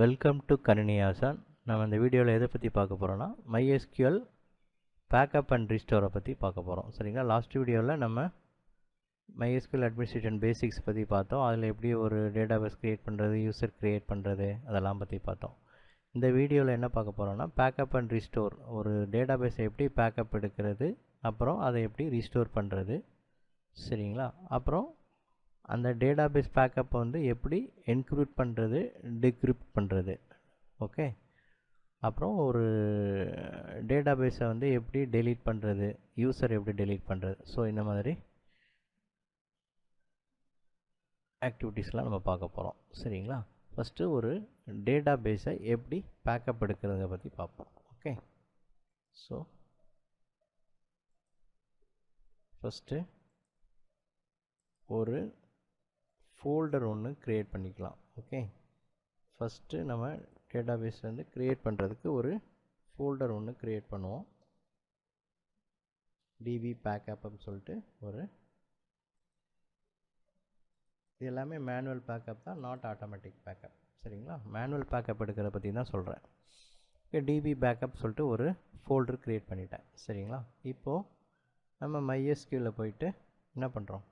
Welcome to கணினியாசான். நம்ம இந்த வீடியோவில் எதை பற்றி பார்க்க போகிறோன்னா MySQL பேக்கப் அண்ட் ரீஸ்டோரை பற்றி பார்க்க போகிறோம். சரிங்களா? லாஸ்ட் வீடியோவில் நம்ம MySQL அட்மினிஸ்ட்ரேஷன் பேசிக்ஸ் பற்றி பார்த்தோம். அதில் எப்படி ஒரு டேட்டாபேஸ் க்ரியேட் பண்ணுறது, யூசர் க்ரியேட் பண்ணுறது, அதெல்லாம் பற்றி பார்த்தோம். இந்த வீடியோவில் என்ன பார்க்க போகிறோன்னா பேக்கப் அண்ட் ரீஸ்டோர், ஒரு டேட்டாபேஸை எப்படி பேக்கப் எடுக்கிறது, அப்புறம் அதை எப்படி ரீஸ்டோர் பண்ணுறது. சரிங்களா? அப்புறம் அந்த டேட்டாபேஸ் பேக்கப் வந்து எப்படி என்கிரிப்ட் பண்ணுறது, டிக்ரிப்ட் பண்ணுறது. ஓகே. அப்புறம் ஒரு டேட்டாபேஸை வந்து எப்படி டெலீட் பண்ணுறது, யூசர் எப்படி டெலீட் பண்ணுறது. ஸோ இந்த மாதிரி ஆக்டிவிட்டீஸ்லாம் நம்ம பார்க்க போகிறோம். சரிங்களா? ஃபஸ்ட்டு ஒரு டேட்டாபேஸை எப்படி பேக்கப் எடுக்கிறத பற்றி பார்ப்போம். ஓகே. ஸோ ஃபஸ்ட்டு ஒரு ஃபோல்டர் ஒன்று க்ரியேட் பண்ணிக்கலாம். ஓகே. ஃபஸ்ட்டு நம்ம டேட்டாபேஸ் வந்து க்ரியேட் பண்ணுறதுக்கு ஒரு ஃபோல்டர் ஒன்று க்ரியேட் பண்ணுவோம். டிபி பேக்கப் அப்படின்னு சொல்லிட்டு இது எல்லாமே மேனுவல் பேக்கப் தான், நாட் ஆட்டோமேட்டிக் பேக்கப். சரிங்களா? மேனுவல் பேக்கப் எடுக்கிறத பற்றி தான் சொல்கிறேன். ஓகே. டிபி பேக்கப் சொல்லிட்டு ஒரு ஃபோல்டர் க்ரியேட் பண்ணிட்டேன். சரிங்களா? இப்போது நம்ம MySQL போயிட்டு என்ன பண்ணுறோம்,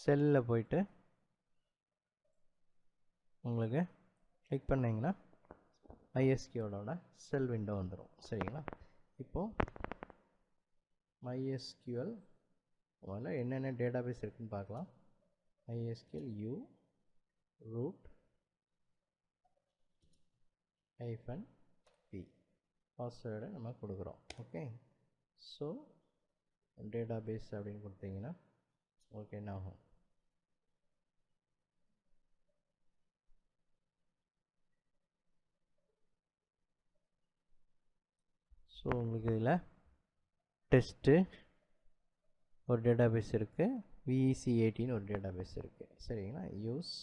செல்லில் போயிட்டு உங்களுக்கு கிளிக் பண்ணிங்கன்னா MySQLோட செல் விண்டோ வந்துடும். சரிங்களா? இப்போது MySQL முதல்ல என்னென்ன டேட்டாபேஸ் இருக்குதுன்னு பார்க்கலாம். MySQL u root -p பாஸ்வேர்டை நம்ம கொடுக்குறோம். ஓகே. ஸோ டேட்டாபேஸ் அப்படின்னு கொடுத்தீங்கன்னா ஓகே என்ன ஆகும், ஸோ உங்களுக்கு இதில் டெஸ்ட்டு ஒரு டேட்டாபேஸ் இருக்குது, VEC18 ஒரு டேட்டாபேஸ் இருக்குது. சரிங்களா? யூஸ்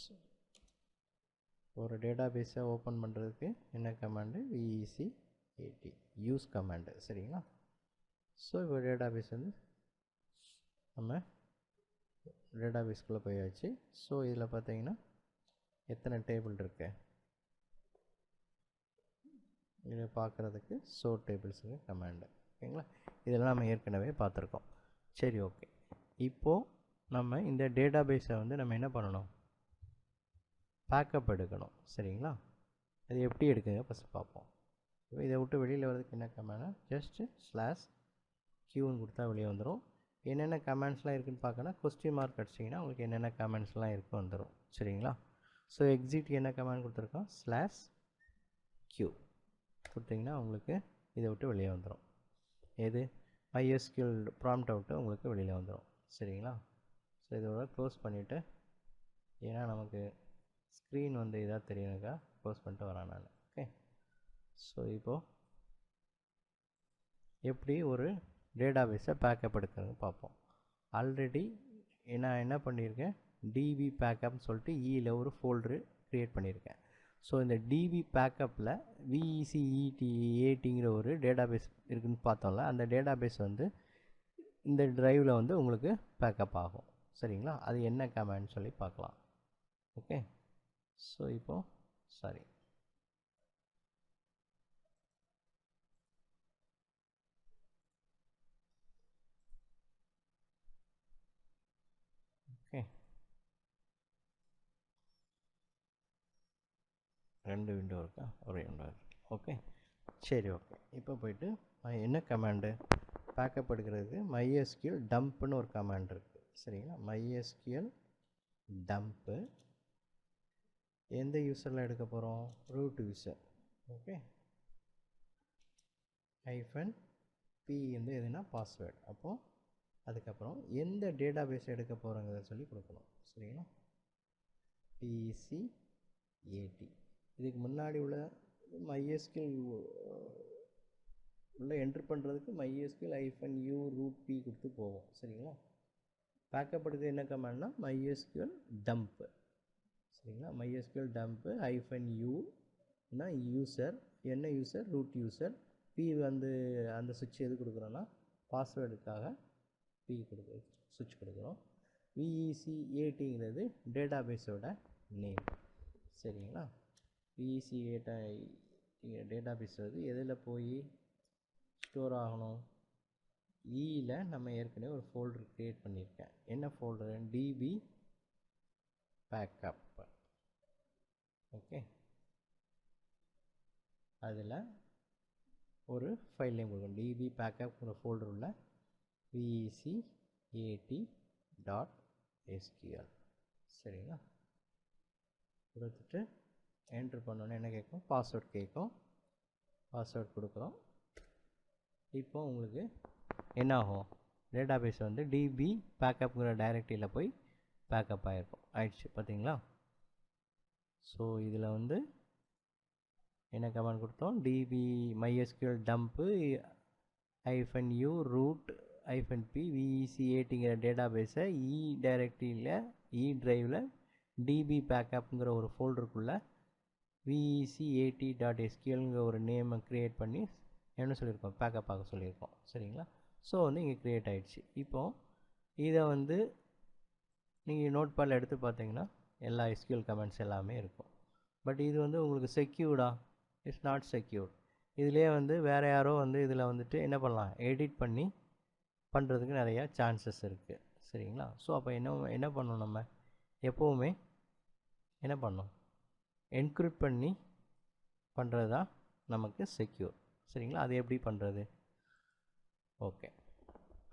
ஒரு டேட்டாபேஸை ஓப்பன் பண்ணுறதுக்கு என்ன கமாண்டு, VEC18 யூஸ் கமாண்டு. சரிங்களா? ஸோ இப்போ டேட்டாபேஸ் வந்து நம்ம டேட்டாபேஸ்குள்ளே போயாச்சு. ஸோ இதில் பார்த்தீங்கன்னா எத்தனை டேபிள் இருக்கு இதை பார்க்குறதுக்கு ஷோ டேபிள்ஸுக்கு கமாண்டு. ஓகேங்களா? இதெல்லாம் நம்ம ஏற்கனவே பார்த்துருக்கோம். சரி, ஓகே. இப்போது நம்ம இந்த டேட்டாபேஸை வந்து நம்ம என்ன பண்ணணும், பேக்கப் எடுக்கணும். சரிங்களா? அது எப்படி எடுக்குங்க ஃபஸ்ட் பார்ப்போம். இப்போ இதை விட்டு வெளியில் வரதுக்கு என்ன கமாண்ட், ஜஸ்ட்டு /q கொடுத்தா வெளியே வந்துடும். என்னென்ன கமெண்ட்ஸ்லாம் இருக்குதுன்னு பார்க்கணும். கொஸ்டின் மார்க் அடிச்சிங்கன்னா உங்களுக்கு என்னென்ன கமெண்ட்ஸ்லாம் இருக்குது வந்துடும். சரிங்களா? ஸோ எக்ஸிட்க்கு என்ன கமெண்ட் கொடுத்துருக்கோம், /q கொடுத்தீங்கன்னா உங்களுக்கு இதை விட்டு வெளியே வந்துடும். எது, MySQL ப்ராம்ப்டை விட்டு உங்களுக்கு வெளியில் வந்துடும். சரிங்களா? ஸோ இதோட க்ளோஸ் பண்ணிவிட்டு, ஏன்னா நமக்கு ஸ்க்ரீன் வந்து இதாக தெரியுதுக்கா, க்ளோஸ் பண்ணிட்டு வரேன் நான். ஓகே. ஸோ இப்போது எப்படி ஒரு டேட்டாபேஸை பேக்கப் எடுக்கிறது பார்ப்போம். ஆல்ரெடி நான் என்ன பண்ணியிருக்கேன், டிபி பேக்கப்னு சொல்லிட்டு ஈயில் ஒரு ஃபோல்டரு க்ரியேட் பண்ணியிருக்கேன். ஸோ இந்த டிபி பேக்கப்பில் VEC18ங்கிற ஒரு டேட்டாபேஸ் இருக்குதுன்னு பார்த்தோம்ல, அந்த டேட்டாபேஸ் வந்து இந்த ட்ரைவில் வந்து உங்களுக்கு பேக்கப் ஆகும். சரிங்களா? அது என்ன கமாண்ட் சொல்லி பார்க்கலாம். ஓகே. ஸோ இப்போது சாரி, ஓகே, ரெண்டு விண்டோ இருக்கா, ஒரே விண்டோ இருக்கு. ஓகே. சரி, ஓகே. இப்போ போயிட்டு என்ன கமாண்டு பேக்கப் எடுக்கிறதுக்கு MySQL டம்ப்னு ஒரு கமாண்ட் இருக்குது. சரிங்களா? MySQL டம்ப்பு எந்த யூசரில் எடுக்க போகிறோம், ரூட் யூசர். ஓகே. -p வந்து எதுனா பாஸ்வேர்டு. அப்போது அதுக்கப்புறம் எந்த டேட்டாபேஸ் எடுக்க போகிறோங்கிறத சொல்லி கொடுக்கணும். சரிங்களா? VEC18. இதுக்கு முன்னாடி உள்ள MySQL உள்ளே என்ட்ரு பண்ணுறதுக்கு MySQL -u root p கொடுத்து போவோம். சரிங்களா? பேக்கப் எடுக்க என்ன கமாண்ட்னா MySQL டம்ப்பு. சரிங்களா? MySQL டம்ப்பு -u னா யூசர், என்ன யூசர், ரூட் யூசர். p வந்து அந்த சுவிட்ச் எது கொடுக்குறோன்னா பாஸ்வேர்டுக்காக p சுவிட்ச் கொடுக்குறோம். VEC18ங்கிறது டேட்டாபேஸோட நேம். சரிங்களா? விஇசி டேட்டாபேஸ் வந்து எதில் போய் ஸ்டோர் ஆகணும்? இயில் நம்ம ஏற்கனவே ஒரு ஃபோல்டர் க்ரியேட் பண்ணியிருக்கேன். என்ன ஃபோல்டரு? DP backup. ஓகே, அதில் ஒரு ஃபைல் நேம் கொடுக்கணும். டிபி பேக்கப்ங்கிற ஃபோல்டர் உள்ள vcat.sql. சரிங்களா? கொடுத்துட்டு என்ட்ரு பண்ணோன்னே என்ன கேட்கும்? பாஸ்வேர்ட் கேட்கும். பாஸ்வேர்ட் கொடுக்குறோம். இப்போ உங்களுக்கு என்ன ஆகும்? டேட்டாபேஸ் வந்து டிபி பேக்கப்ங்கிற டைரக்டரியில் போய் பேக்கப் ஆயிடுச்சு. பார்த்தீங்களா? ஸோ இதில் வந்து என்ன கமெண்ட் கொடுத்தோம்? DB mysql dump -u root -p vec80ங்கிற டேட்டாபேஸை டைரக்டரியில் ட்ரைவில் டிபி பேக்கப்ங்கிற ஒரு ஃபோல்டருக்குள்ளே vec80.sqlங்கிற ஒரு நேமை க்ரியேட் பண்ணி என்ன சொல்லியிருக்கோம்? பேக்கப் ஆக சொல்லியிருக்கோம். சரிங்களா? ஸோ வந்து இங்கே க்ரியேட் ஆகிடுச்சு. இப்போது இதை வந்து நீங்கள் நோட் பேடில் எடுத்து பார்த்தீங்கன்னா எல்லா எஸ்கியூஎல் கமெண்ட்ஸ் எல்லாமே இருக்கும். பட் இது வந்து உங்களுக்கு செக்யூர்டா? It's not secured. இதிலே வந்து வேறு யாரோ வந்து இதில் வந்துட்டு என்ன பண்ணலாம்? எடிட் பண்ணி பண்ணுறதுக்கு நிறையா சான்சஸ் இருக்குது. சரிங்களா? ஸோ அப்போ என்ன பண்ணணும்? நம்ம எப்போவுமே என்ன பண்ணணும்? என்க்ரிப்ட் பண்ணி பண்ணுறது தான் நமக்கு செக்யூர். சரிங்களா? அது எப்படி பண்ணுறது? ஓகே,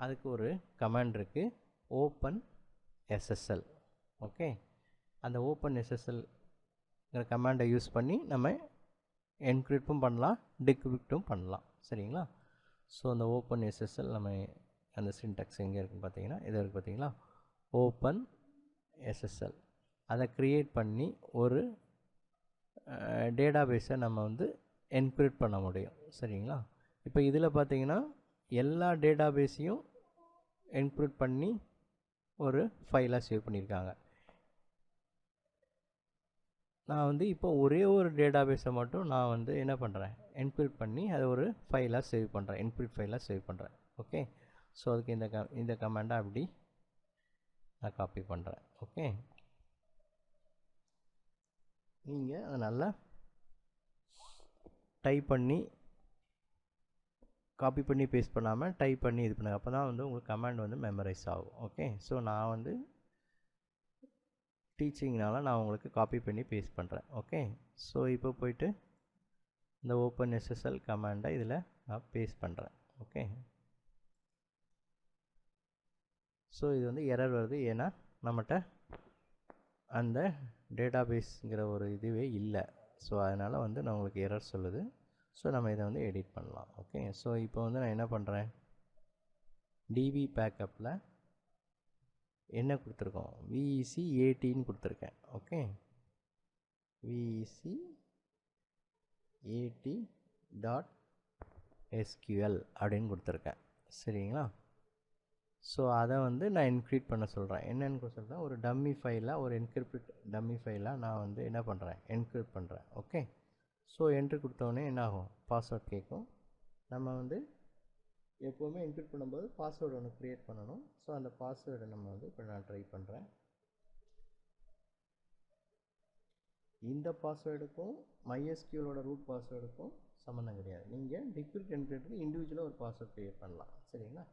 அதுக்கு ஒரு கமாண்ட் இருக்குது, ஓப்பன் SSL. ஓகே, அந்த ஓப்பன் SSLங்கிற கமாண்டை யூஸ் பண்ணி நம்ம என்க்ரிப்டும் பண்ணலாம், டிக்ரிப்டும் பண்ணலாம். சரிங்களா? ஸோ அந்த ஓப்பன் SSL நம்ம அந்த சின்டாக்ஸ் எங்கே இருக்குன்னு பார்த்தீங்கன்னா இது இருக்குது. பார்த்தீங்களா? ஓப்பன் SSL அதை க்ரியேட் பண்ணி ஒரு டேட்டாபேஸை நம்ம வந்து என்க்ரிப்ட் பண்ண முடியும். சரிங்களா? இப்போ இதில் பார்த்தீங்கன்னா எல்லா டேட்டாபேஸையும் என்க்ரிப்ட் பண்ணி ஒரு ஃபைலாக சேவ் பண்ணியிருக்காங்க. நான் வந்து இப்போ ஒரே ஒரு டேட்டாபேஸை மட்டும் நான் வந்து என்ன பண்ணுறேன்? என்க்ரிப்ட் பண்ணி அதை ஒரு ஃபைலாக சேவ் பண்ணுறேன், என்க்ரிப்ட் ஃபைலாக சேவ் பண்ணுறேன். ஓகே, ஸோ அதுக்கு இந்த கமாண்டை அப்படி நான் காப்பி பண்ணுறேன். ஓகே, நீங்கள் அதை நல்லா டைப் பண்ணி காப்பி பண்ணி பேஸ்ட் பண்ணாமல் டைப் பண்ணி இது பண்ணுங்க. அப்போ தான் வந்து உங்களுக்கு கமாண்ட் வந்து மெமரைஸ் ஆகும். ஓகே, ஸோ நான் வந்து டீச்சிங்னால நான் உங்களுக்கு காப்பி பண்ணி பேஸ்ட் பண்ணுறேன். ஓகே, ஸோ இப்போ போயிட்டு இந்த ஓப்பன் SSL கமாண்டை இதில் நான் பேஸ்ட் பண்ணுறேன். ஓகே, ஸோ இது வந்து எரர் வருது, ஏன்னா நம்மகிட்ட அந்த டேட்டாபேஸ்ங்கிற ஒரு இதுவே இல்லை. ஸோ அதனால் வந்து நான் உங்களுக்கு எரர் சொல்லுது. ஸோ நம்ம இதை வந்து எடிட் பண்ணலாம். ஓகே, ஸோ இப்போ வந்து நான் என்ன பண்ணுறேன்? டிபி பேக்கப்பில் என்ன கொடுத்துருக்கோம்? VEC80ன்னு கொடுத்துருக்கேன். ஓகே, VEC80.SQL அப்படின்னு கொடுத்துருக்கேன். சரிங்களா? ஸோ அதை வந்து நான் என்க்ரிப்ட் பண்ண சொல்கிறேன். என்னென்னு சொல்கிறேன்? ஒரு டம்மி ஃபைலாக, ஒரு என்கிரிப்ட் டம்மி ஃபைலாக நான் வந்து என்ன பண்ணுறேன்? என்கிரிப்ட் பண்ணுறேன். ஓகே, ஸோ என்ட்ரு கொடுத்தோடனே என்ன ஆகும்? பாஸ்வேர்ட் கேட்கும். நம்ம வந்து எப்போவுமே என்க்ரிப்ட் பண்ணும்போது பாஸ்வேர்டு ஒன்று க்ரியேட் பண்ணணும். ஸோ அந்த பாஸ்வேர்டை நம்ம வந்து இப்போ நான் ட்ரை பண்ணுறேன். இந்த பாஸ்வேர்டுக்கும் MySQLோட ரூட் பாஸ்வேர்டுக்கும் சம்மந்தம் கிடையாது. நீங்கள் டிக்ரிப்ட் என்கிரிப்டுக்கு இண்டிவிஜுவலாக ஒரு பாஸ்வேர்ட் க்ரியேட் பண்ணலாம். சரிங்களா?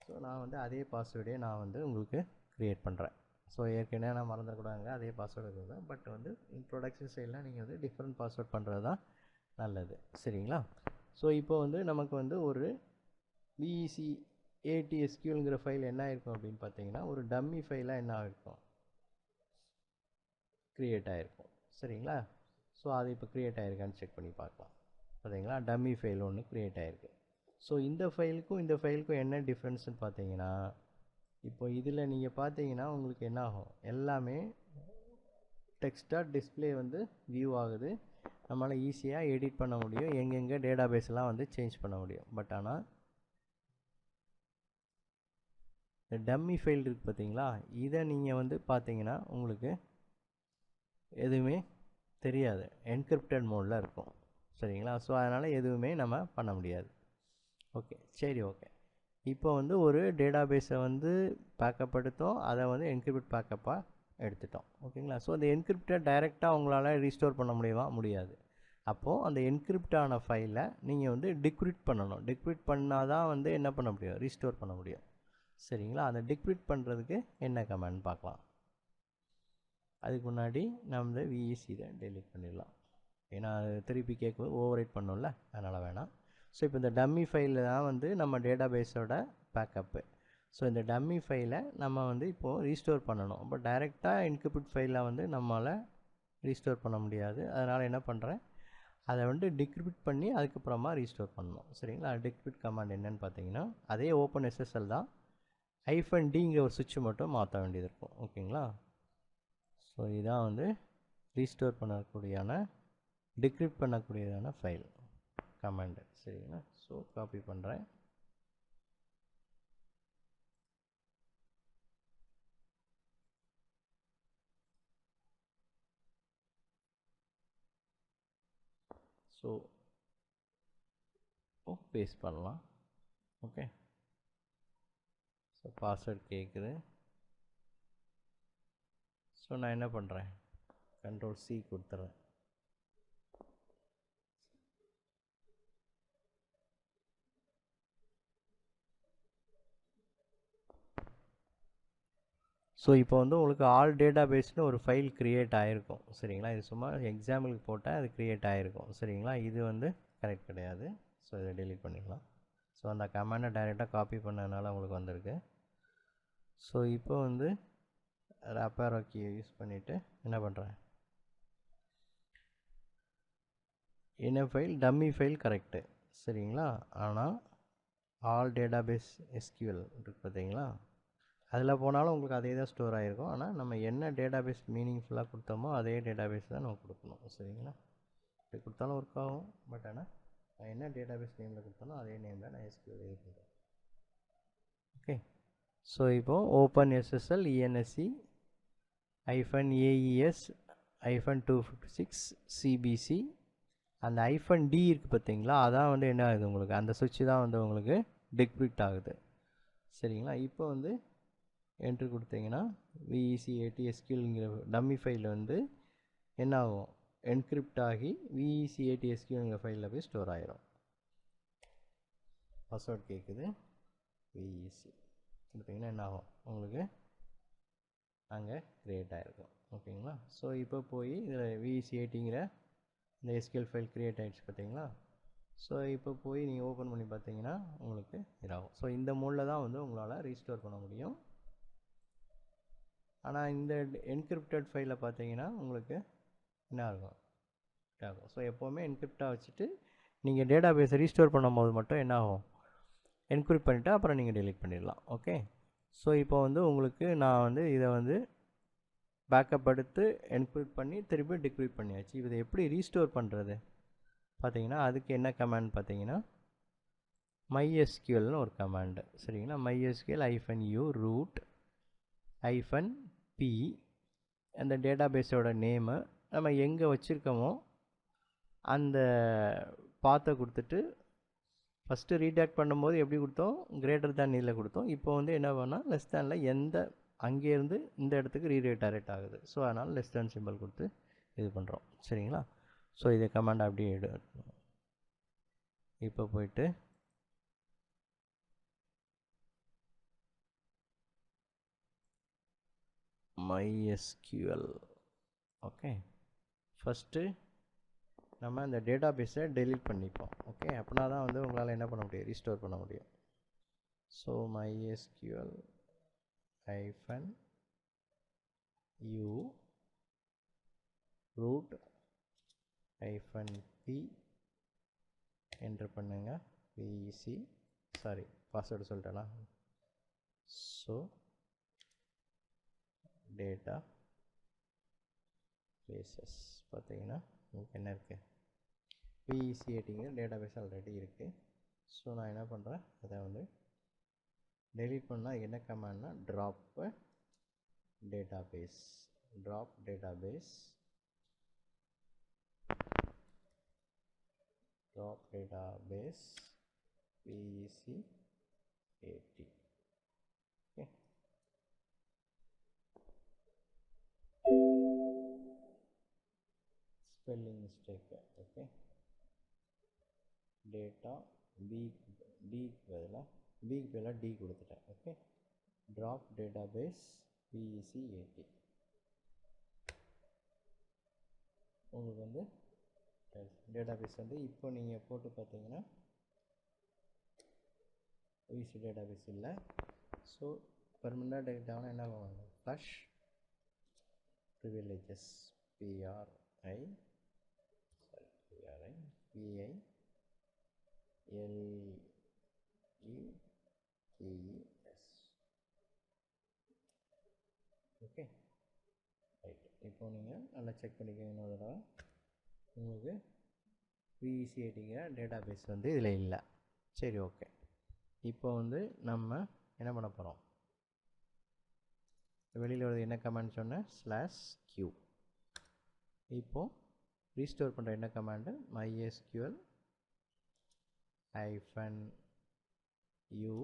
ஸோ நான் வந்து அதே பாஸ்வேர்டே நான் வந்து உங்களுக்கு க்ரியேட் பண்ணுறேன். ஸோ ஏற்கனவே நான் மறந்துடக்கூடாதுங்க, அதே பாஸ்வேர்டு இருக்குதுதான். பட் வந்து ப்ரொடக்ஷன் சைடில் நீங்கள் வந்து டிஃப்ரெண்ட் பாஸ்வேர்ட் பண்ணுறது தான் நல்லது. சரிங்களா? ஸோ இப்போ வந்து நமக்கு வந்து ஒரு VEC80SQLங்கிற ஃபைல் என்ன ஆகிருக்கும் அப்படின்னு பார்த்தீங்கன்னா ஒரு டம்மி ஃபைலாக என்ன ஆகிருக்கும்? க்ரியேட் ஆகிருக்கும். சரிங்களா? ஸோ அது இப்போ க்ரியேட் ஆகிருக்கான்னு செக் பண்ணி பார்க்கலாம். பார்த்தீங்களா? டம்மி ஃபைல் ஒன்று க்ரியேட் ஆகிருக்கு. ஸோ இந்த ஃபைலுக்கும் இந்த ஃபைலுக்கும் என்ன டிஃப்ரென்ஸ்னு பார்த்தீங்கன்னா, இப்போ இதில் நீங்கள் பார்த்தீங்கன்னா உங்களுக்கு என்ன ஆகும்? எல்லாமே டெக்ஸ்ட்டாக டிஸ்பிளே வந்து வியூ ஆகுது. நம்மளால் ஈஸியாக எடிட் பண்ண முடியும், எங்கெங்கே டேட்டாபேஸ்லாம் வந்து சேஞ்ச் பண்ண முடியும். பட் ஆனால் இந்த டம்மி ஃபைல் இருக்குது பார்த்தீங்களா, இதை நீங்கள் வந்து பார்த்தீங்கன்னா உங்களுக்கு எதுவுமே தெரியாது, என்கிரிப்டட் மோடில் இருக்கும். சரிங்களா? ஸோ அதனால் எதுவுமே நம்ம பண்ண முடியாது. ஓகே, சரி, ஓகே. இப்போ வந்து ஒரு டேட்டாபேஸை வந்து பேக்கப் எடுத்தோம், அதை வந்து என்கிரிப்ட் பேக்கப்பாக எடுத்துட்டோம். ஓகேங்களா? ஸோ அந்த என்கிரிப்டை டைரெக்டாக உங்களால் ரீஸ்டோர் பண்ண முடியுமா? முடியாது. அப்போது அந்த என்கிரிப்ட் ஆன ஃபைலை நீங்கள் வந்து டிக்ரிப்ட் பண்ணணும். டிக்ரிப்ட் பண்ணால் தான் வந்து என்ன பண்ண முடியும்? ரீஸ்டோர் பண்ண முடியும். சரிங்களா? அதை டிக்ரிப்ட் பண்ணுறதுக்கு என்ன கமெண்ட் பார்க்கலாம். அதுக்கு முன்னாடி நம்ம இந்த விஇசி இதை டெலீட் பண்ணிடலாம். ஏன்னா அது திருப்பி கேட்கும்போது ஓவர் ரைட் பண்ணோம்ல, அதனால் வேணாம். ஸோ இப்போ இந்த டம்மி ஃபைலில் தான் வந்து நம்ம டேட்டா பேஸோட பேக்கப்பு. ஸோ இந்த டம்மி ஃபைலை நம்ம வந்து இப்போது ரீஸ்டோர் பண்ணணும். இப்போ டைரெக்டாக என்கிரிப்ட் ஃபைலில் வந்து நம்மளால் ரீஸ்டோர் பண்ண முடியாது. அதனால் என்ன பண்ணுறேன், அதை வந்து டிக்ரிப்ட் பண்ணி அதுக்கப்புறமா ரீஸ்டோர் பண்ணணும். சரிங்களா? டிக்ரிப்ட் கமாண்ட் என்னன்னு பார்த்தீங்கன்னா, அதே ஓப்பன் எஸ்எஸ்எல் தான், -dங்கிற ஒரு சுவிட்ச் மட்டும் மாற்ற வேண்டியது இருக்கும். ஓகேங்களா? ஸோ இதான் வந்து ரீஸ்டோர் பண்ணக்கூடியதான டிக்ரிப்ட் பண்ணக்கூடியதான ஃபைல் கமாண்டு. சரிங்களா? ஸோ காப்பி பண்ணுறேன். ஸோ பேஸ்ட் பண்ணலாம். ஓகே. ஸோ பாஸ்வேர்ட் கேட்குது. ஸோ நான் என்ன பண்ணுறேன், Ctrl+C கொடுத்துட்றேன். ஸோ இப்போ வந்து உங்களுக்கு ஆல் டேட்டா பேஸ்னு ஒரு ஃபைல் க்ரியேட் ஆகிருக்கும். சரிங்களா? இது சும்மா எக்ஸாம்பிளுக்கு போட்டால் அது க்ரியேட் ஆகிருக்கும். சரிங்களா? இது வந்து கரெக்ட் கிடையாது. ஸோ இதை டெலீட் பண்ணிக்கலாம். ஸோ அந்த கமாண்டை டைரெக்டாக காப்பி பண்ணதுனால உங்களுக்கு வந்திருக்கு. ஸோ இப்போ வந்து ரேப்பர் கீயை யூஸ் பண்ணிவிட்டு என்ன பண்ணுறேன், என்ன ஃபைல் டம்மி ஃபைல் கரெக்டு. சரிங்களா? ஆனால் ஆல் டேட்டா பேஸ் எஸ்கியூஎல் இருக்குது பார்த்தீங்களா, அதில் போனாலும் உங்களுக்கு அதே தான் ஸ்டோர் ஆகிருக்கும். ஆனால் நம்ம என்ன டேட்டா பேஸ் மீனிங்ஃபுல்லாக கொடுத்தோமோ அதே டேட்டா பேஸ் தான் நம்ம கொடுக்கணும். சரிங்களா? இப்படி கொடுத்தாலும் ஒர்க் ஆகும். பட் ஆனால் நான் என்ன டேட்டா பேஸ் நேமில் கொடுத்தாலும் அதே நேமில் நான் எஸ்கியூஎல் இது பண்ணுறேன். ஓகே. ஸோ இப்போது open SSL ENSE -AES -256 CBC அந்த -D இருக்குது பார்த்தீங்களா, அதான் வந்து என்ன ஆகுது உங்களுக்கு, அந்த சுவிட்ச் தான் வந்து உங்களுக்கு டிக்ரிப்ட் ஆகுது. சரிங்களா? இப்போ வந்து என்ட்ரு கொடுத்தீங்கன்னா VEC80 SQLங்கிற டம்மி ஃபைல் வந்து என்ன ஆகும், என்கிரிப்ட் ஆகி VEC80 SQLங்கிற ஃபைலில் போய் ஸ்டோர் ஆகிரும். பாஸ்வேர்ட் கேட்குது, VEC கொடுத்தீங்கன்னா என்ன ஆகும், உங்களுக்கு அங்கே க்ரியேட் ஆகிருக்கும். ஓகேங்களா? ஸோ இப்போ போய் இதில் VEC80ங்கிற இந்த SQL ஃபைல் க்ரியேட் ஆகிடுச்சு பார்த்தீங்களா. ஸோ இப்போ போய் நீங்கள் ஓப்பன் பண்ணி பார்த்தீங்கன்னா உங்களுக்கு இதாகும். ஸோ இந்த மோடில் தான் வந்து உங்களால் ரீஸ்டோர் பண்ண முடியும். ஆனால் இந்த என்கிரிப்டட் ஃபைலை பார்த்தீங்கன்னா உங்களுக்கு என்ன ஆகும், ஆகும். ஸோ எப்போவுமே என்கிரிப்டாக வச்சுட்டு நீங்கள் டேட்டா பேஸை ரீஸ்டோர் பண்ணும்போது மட்டும் என்ன ஆகும், என்கிரிப்ட் பண்ணிவிட்டு அப்புறம் நீங்கள் டெலீட் பண்ணிடலாம். ஓகே. ஸோ இப்போ வந்து உங்களுக்கு நான் வந்து இதை வந்து பேக்கப் எடுத்து என்கிரிப்ட் பண்ணி திருப்பி டிக்ரிப்ட் பண்ணியாச்சு. இதை எப்படி ரீஸ்டோர் பண்ணுறது பார்த்தீங்கன்னா, அதுக்கு என்ன கமாண்ட் பார்த்தீங்கன்னா, MySQLனு ஒரு கமாண்டு. சரிங்களா? MySQL -u root -p அந்த டேட்டா பேஸோட நேமு நம்ம எங்கே வச்சுருக்கோமோ அந்த பாத்தை கொடுத்துட்டு, ஃபஸ்ட்டு ரீடாக்ட் பண்ணும்போது எப்படி கொடுத்தோம், greater இதில் கொடுத்தோம். இப்போ வந்து என்ன பண்ணால் லெஸ் தேனில் எந்த அங்கேருந்து இந்த இடத்துக்கு ரீடைரக்ட் ஆகுது. ஸோ அதனால் லெஸ் தேன் சிம்பிள் கொடுத்து இது பண்ணுறோம். சரிங்களா? ஸோ இதை கமாண்ட் அப்படியே எடுக்கணும். இப்போ போயிட்டு MySQL. ஓகே. ஃபஸ்ட்டு நம்ம இந்த டேட்டா பேஸை டெலீட் பண்ணிப்போம். ஓகே. அப்படின்னா தான் வந்து உங்களால் என்ன பண்ண முடியும், ரீஸ்டோர் பண்ண முடியும். So MySQL -u root -p enter பண்ணுங்க. VEC சாரி பாஸ்வேர்டு சொல்லிட்டேனா. ஸோ டேட்டா பேசஸ் பார்த்தீங்கன்னா உங்களுக்கு என்ன இருக்குது, VEC80ங்கிற டேட்டா பேஸ் ஆல்ரெடி இருக்குது. ஸோ நான் என்ன பண்ணுறேன், அதை வந்து டெலீட் பண்ணால் என்ன கமாண்ட்னா drop database VEC80. Okay. Spelling mistake. Okay, data டிக்கு பதிலாக டி கொடுத்துட்டேன். ஓகே, ட்ராப் டேட்டாபேஸ் VEC80 உங்களுக்கு வந்து டேட்டாபேஸ் வந்து இப்போ நீங்கள் போட்டு பார்த்தீங்கன்னா VEC டேட்டாபேஸ் இல்லை. ஸோ பெர்மனெண்ட் டேட்டாவில் என்ன பண்ணணும், flush privileges PRIVILEGES. Okay, right. இப்போ நீங்கள் நல்லா செக் பண்ணிக்கோங்க. தடவை உங்களுக்கு VEC80ங்கிற டேட்டாபேஸ் வந்து இதில் இல்லை. சரி, ஓகே. இப்போ வந்து நம்ம என்ன பண்ண போகிறோம், வெளியில் வருது என்ன கமாண்ட் சொன்னேன், /q. இப்போது ரீஸ்டோர் பண்ணுற என்ன command, MySQL -u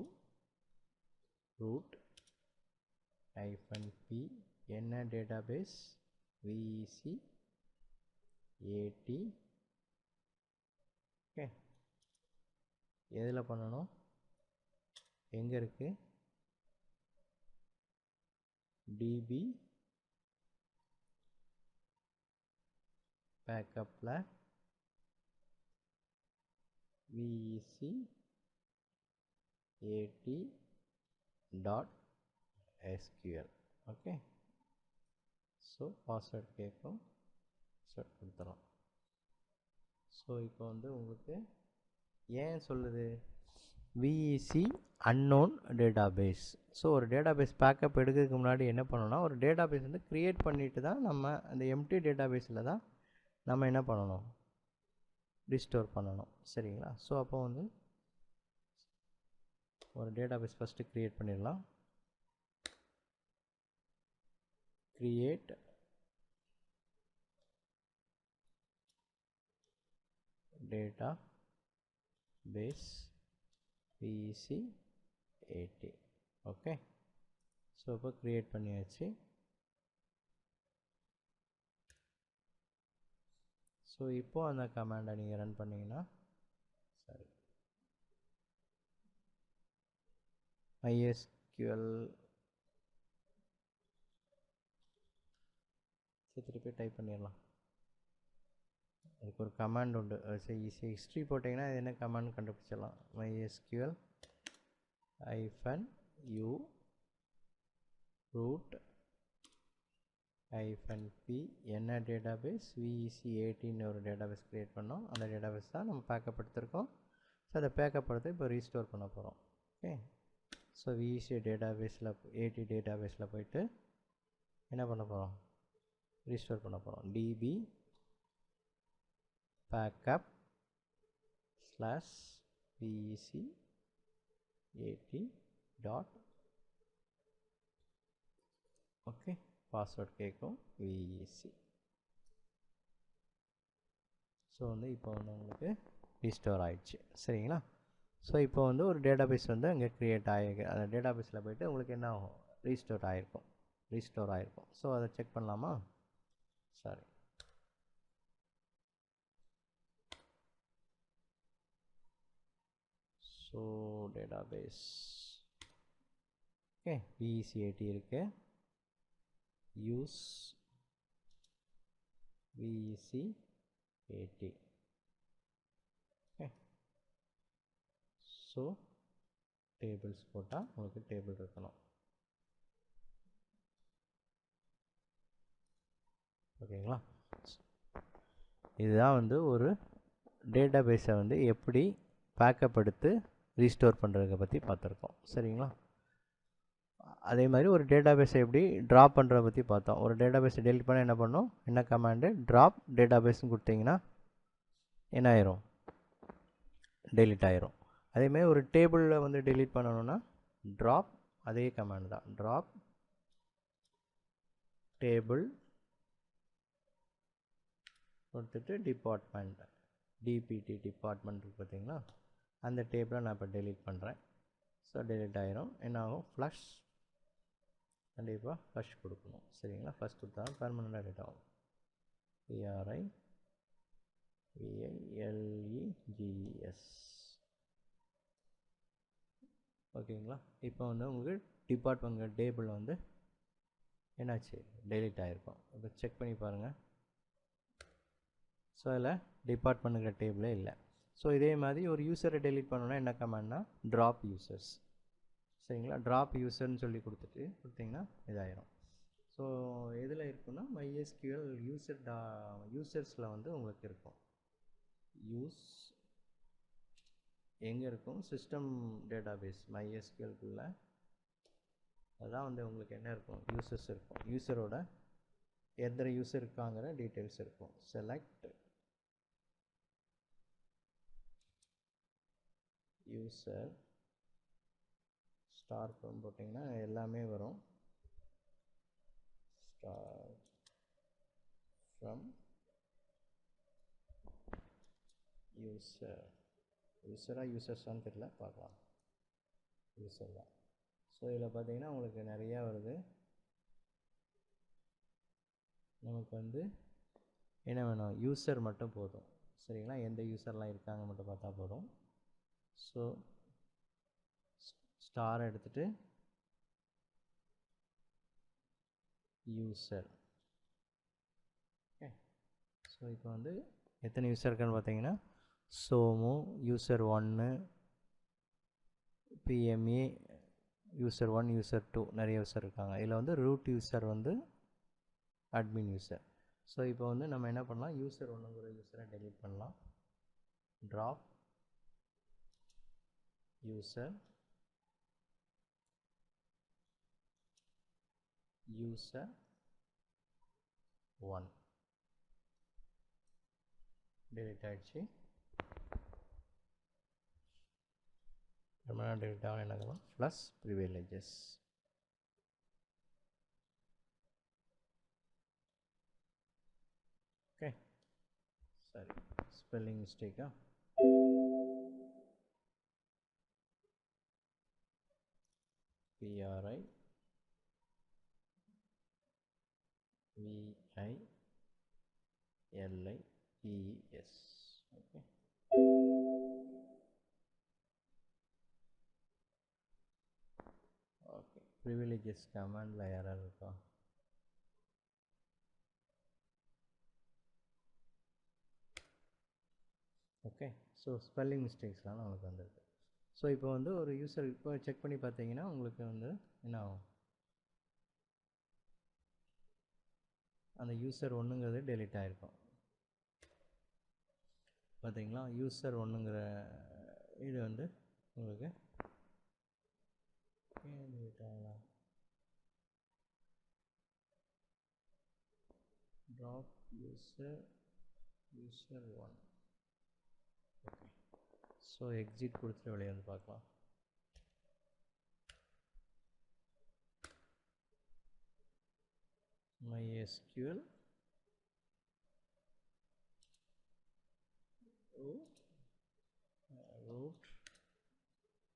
root -p என்ன டேட்டாபேஸ் VEC80. ஓகே, எதில் பண்ணணும், எங்கே இருக்குது, DB பேக்கப்பில் VEC80.SQL. Okay, so password கேட்கும், பாஸ்வேர்ட் கொடுத்துறோம். ஸோ இப்போ வந்து உங்களுக்கு ஏன் சொல்லுது VEC unknown டேட்டாபேஸ். ஸோ ஒரு டேட்டாபேஸ் பேக்கப் எடுக்கிறதுக்கு முன்னாடி என்ன பண்ணணும்னா, ஒரு டேட்டாபேஸ் வந்து க்ரியேட் பண்ணிவிட்டு தான் நம்ம அந்த எம்டி டேட்டாபேஸில் தான் நம்ம என்ன பண்ணணும், ரீஸ்டோர் பண்ணணும். சரிங்களா? ஸோ அப்போ வந்து ஒரு டேட்டாபேஸ் ஃபஸ்ட்டு க்ரியேட் பண்ணிடலாம். Create database VEC80. Okay, so இப்போ க்ரியேட் பண்ணியாச்சு. ஸோ இப்போது அந்த கமாண்டை நீங்கள் ரன் பண்ணிங்கன்னா, சரி, MySQL திருப்பி டைப் பண்ணிடலாம். அதுக்கு ஒரு கமாண்ட் உண்டு, ஹிஸ்ட்ரி போட்டிங்கன்னா இது என்ன கமாண்ட் கண்டுபிடிச்சிடலாம். MySQL -u root -p என்ன டேட்டாபேஸ் VEC80ன்னு ஒரு டேட்டாபேஸ் க்ரியேட் பண்ணோம். அந்த டேட்டாபேஸ் தான் நம்ம பேக்கப் எடுத்துருக்கோம். ஸோ அதை பேக்கப் எடுத்து இப்போ ரீஸ்டோர் பண்ண போகிறோம். ஓகே, ஸோ VEC டேட்டாபேஸில் 80 டேட்டாபேஸில் போய்ட்டு என்ன பண்ண போகிறோம், ரீஸ்டோர் பண்ண போகிறோம். DB backup /VEC80 dot. Okay, password கேட்கும் VEC. ஸோ வந்து இப்போ வந்து உங்களுக்கு ரீஸ்டோர் ஆயிடுச்சு. சரிங்களா? ஸோ இப்போ வந்து ஒரு டேட்டாபேஸ் வந்து அங்கே க்ரியேட் ஆகிருக்கு. அந்த டேட்டாபேஸில் போய்ட்டு உங்களுக்கு என்ன ஆகும், ரீஸ்டோர் ஆகிருக்கும். ஸோ அதை செக் பண்ணலாமா? சரி, ஸோ டேட்டாபேஸ் ஓகே VEC80 இருக்கு. Use VEC80. Okay, so tables போட்டால் உங்களுக்கு டேபிள் இருக்கணும். ஓகேங்களா? இதுதான் வந்து ஒரு டேட்டாபேஸை வந்து எப்படி பேக்கப் எடுத்து ரீஸ்டோர் பண்ணுறதை பற்றி பார்த்துருக்கோம். சரிங்களா? அதே மாதிரி ஒரு டேட்டாபேஸை எப்படி ட்ராப் பண்ணுறதை பற்றி பார்த்தோம். ஒரு டேட்டாபேஸை டெலிட் பண்ண என்ன பண்ணணும், என்ன கமாண்டு, ட்ராப் டேட்டாபேஸ்ன்னு கொடுத்தீங்கன்னா என்ன ஆயிரும், டெலிட் ஆயிரும். அதேமாதிரி ஒரு டேபிளில் வந்து டெலிட் பண்ணணும்னா ட்ராப், அதே கமாண்ட் தான், ட்ராப் டேபிள் கொடுத்துட்டு டிபார்ட்மெண்ட் DPT டிபார்ட்மெண்ட் இருக்குது பார்த்தீங்களா, அந்த டேபிளை நான் இப்போ டெலிட் பண்ணுறேன். ஸோ டெலிட் ஆயிரும். என்ன ஆகும், ஃப்ளஷ், கண்டிப்பாக ஃப்ளஷ் கொடுக்கணும். சரிங்களா? ஃப்ளஷ் கொடுத்தா பெர்மனெண்ட்டாக டேட் ஆகும். PRIVILEGES VILEGS. ஓகேங்களா? இப்போ வந்து உங்களுக்கு டிபார்ட்மெண்ட் டேபிள் வந்து என்னாச்சு, டெலீட் ஆகிருக்கும். இப்போ செக் பண்ணி பாருங்கள். ஸோ அதில் டிபார்ட்மெண்ட்டுங்கிற டேபிளே இல்லை. ஸோ இதே மாதிரி ஒரு யூஸரை டெலீட் பண்ணணுன்னா என்ன கமாண்ட்னா ட்ராப் யூசர்ஸ். சரிங்களா? ட்ராப் யூசர்னு சொல்லி கொடுத்தீங்கன்னா இதாயிரும். ஸோ எதில் இருக்குன்னா MySQL யூசர்ஸில் வந்து உங்களுக்கு இருக்கும். எங்கே இருக்கும்? சிஸ்டம் டேட்டாபேஸ் MySQLக்குள்ளே அதான் வந்து உங்களுக்கு என்ன இருக்கும்? யூசர்ஸ் இருக்கும். யூசரோட எந்த யூசர் இருக்காங்கிற டீட்டெயில்ஸ் இருக்கும். செலக்ட் யூசர் ஸ்டார் போட்டிங்கன்னா எல்லாமே வரும். ஸ்டார் ஃப்ரம் யூசராக யூசர்ஸான்னு தெரியல, பார்க்கலாம். யூசர் தான். ஸோ இதில் பார்த்தீங்கன்னா உங்களுக்கு நிறையா வருது. நமக்கு வந்து என்ன வேணும்? யூசர் மட்டும் போதும். சரிங்களா? எந்த யூசர்லாம் இருக்காங்க மட்டும் பார்த்தா போதும். ஸோ ஸ்டார் எடுத்துகிட்டு யூசர். ஓகே. ஸோ இப்போ வந்து எத்தனை யூசர் இருக்கான்னு பார்த்தீங்கன்னா Somu, user 1, PMA, user 1, user 2 நிறைய யூசர் இருக்காங்க. இதில் வந்து ரூட் யூசர் வந்து அட்மின் யூசர். ஸோ இப்போ வந்து நம்ம என்ன பண்ணலாம்? யூசர் 1ங்கிற யூசரை டெலீட் பண்ணலாம். ட்ராப் யூசர் யூசர் 1 டெலீட் ஆகிடுச்சு. ரொம்ப டெலீட் ஆகலாம். என்ன பண்ணலாம்? Flush privileges. ஓகே. சரி, ஸ்பெல்லிங் மிஸ்டேக்கா? PRIVILEGS. ஓகே. ஓகே. ப்ரிவிலேஜஸ் கமாண்டில் யாராவது இருக்கா? ஓகே. ஸோ ஸ்பெல்லிங் மிஸ்டேக்ஸ்லாம் நமக்கு வந்துருக்கு. ஸோ இப்போ வந்து ஒரு யூசர் இப்போ செக் பண்ணி பார்த்தீங்கன்னா உங்களுக்கு வந்து என்ன ஆகும்? அந்த யூசர் 1ங்கிறது டெலீட் ஆகிருக்கும். பார்த்தீங்களா? யூசர் 1ங்கிற இது வந்து உங்களுக்கு டெலீட் ஆகலாம். Drop user 1. Okay. So exit கொடுத்துட்டு வெளியே வந்து பார்க்கலாம். MySQL root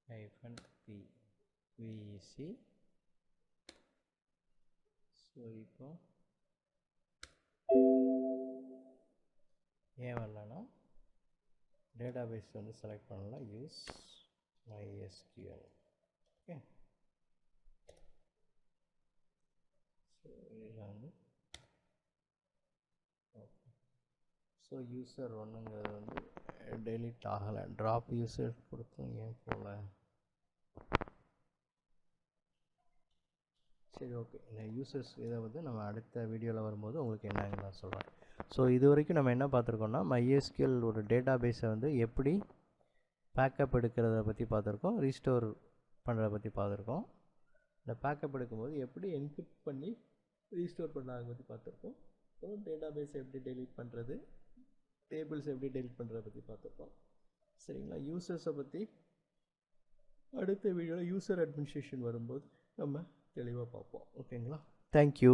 -p VEC. So இப்போ ஏன் வரலன்னா டேட்டாபேஸ் வந்து செலக்ட் பண்ணலாம். Use MySQL. ஓகே. ஸோ இதில் வந்து ஓகே. ஸோ யூசர் 1ங்கிறது வந்து டெலீட் ஆகலை. ட்ராப் யூசர் கொடுத்தும் ஏன் போகல? சரி, ஓகே. இந்த யூசர்ஸ் இதை வந்து நம்ம அடுத்த வீடியோவில் வரும்போது உங்களுக்கு என்னன்னு நான் சொல்கிறேன். ஸோ இது வரைக்கும் நம்ம என்ன பார்த்துருக்கோம்னா MySQL ஒரு டேட்டாபேஸை வந்து எப்படி பேக்கப் எடுக்கிறத பற்றி பார்த்துருக்கோம், ரீஸ்டோர் பண்ணுறதை பற்றி பார்த்துருக்கோம். இந்த பேக்கப் எடுக்கும்போது எப்படி என்கிரிப்ட் பண்ணி ரீஸ்டோர் பண்ணுறதை பற்றி பார்த்துருக்கோம். அப்புறம் டேட்டாபேஸை எப்படி டெலீட் பண்ணுறது, டேபிள்ஸ் எப்படி டெலீட் பண்ணுறதை பற்றி பார்த்துருக்கோம். சரிங்களா? யூசர்ஸை பற்றி அடுத்த வீடியோவில் யூசர் அட்மினிஸ்ட்ரேஷன் வரும்போது நம்ம தெளிவாக பார்ப்போம். ஓகேங்களா? தேங்க்யூ.